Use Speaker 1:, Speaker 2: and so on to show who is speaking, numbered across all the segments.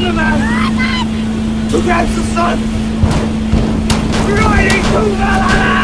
Speaker 1: the man who grabs the sun, riding to the ladder!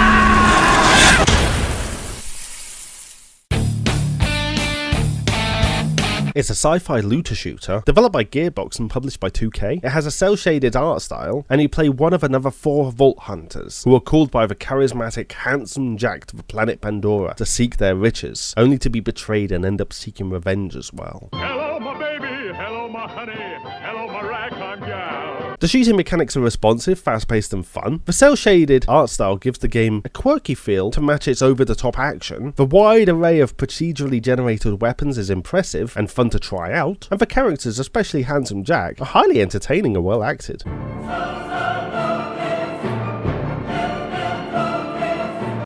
Speaker 2: It's a sci-fi looter shooter, developed by Gearbox and published by 2K. It has a cel-shaded art style, and you play one of another 4 Vault Hunters, who are called by the charismatic, handsome Jack to the planet Pandora to seek their riches, only to be betrayed and end up seeking revenge as well.
Speaker 3: Hello, my baby. Hello, my honey. Hello, my ragtime gal.
Speaker 2: The shooting mechanics are responsive, fast-paced and fun. The cel-shaded art style gives the game a quirky feel to match its over-the-top action. The wide array of procedurally generated weapons is impressive and fun to try out, and the characters, especially Handsome Jack, are highly entertaining and well acted.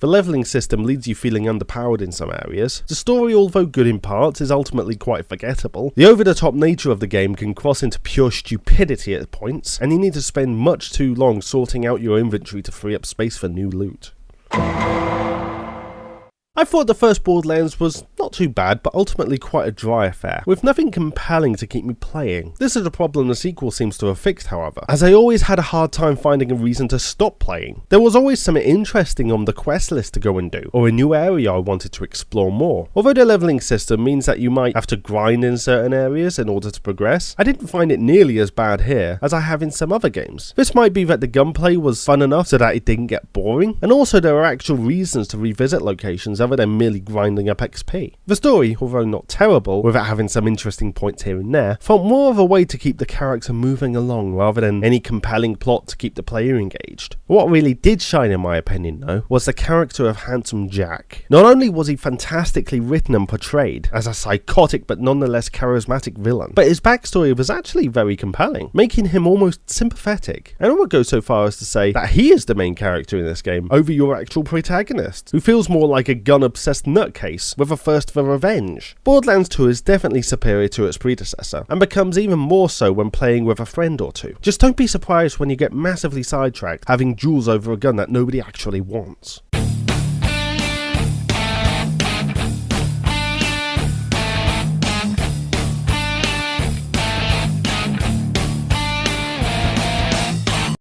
Speaker 2: The leveling system leaves you feeling underpowered in some areas. The story, although good in parts, is ultimately quite forgettable. The over-the-top nature of the game can cross into pure stupidity at points, and you need to spend much too long sorting out your inventory to free up space for new loot. I thought the first Borderlands was not too bad, but ultimately quite a dry affair, with nothing compelling to keep me playing. This is a problem the sequel seems to have fixed, however, as I always had a hard time finding a reason to stop playing. There was always something interesting on the quest list to go and do, or a new area I wanted to explore more. Although the leveling system means that you might have to grind in certain areas in order to progress, I didn't find it nearly as bad here as I have in some other games. This might be that the gunplay was fun enough so that it didn't get boring, and also there are actual reasons to revisit locations other than merely grinding up XP. The story, although not terrible, without having some interesting points here and there, felt more of a way to keep the character moving along rather than any compelling plot to keep the player engaged. What really did shine in my opinion though, was the character of Handsome Jack. Not only was he fantastically written and portrayed as a psychotic but nonetheless charismatic villain, but his backstory was actually very compelling, making him almost sympathetic. And I would go so far as to say that he is the main character in this game over your actual protagonist, who feels more like a gun-obsessed nutcase with a thirst for revenge. Borderlands 2 is definitely superior to its predecessor, and becomes even more so when playing with a friend or two. Just don't be surprised when you get massively sidetracked having duels over a gun that nobody actually wants.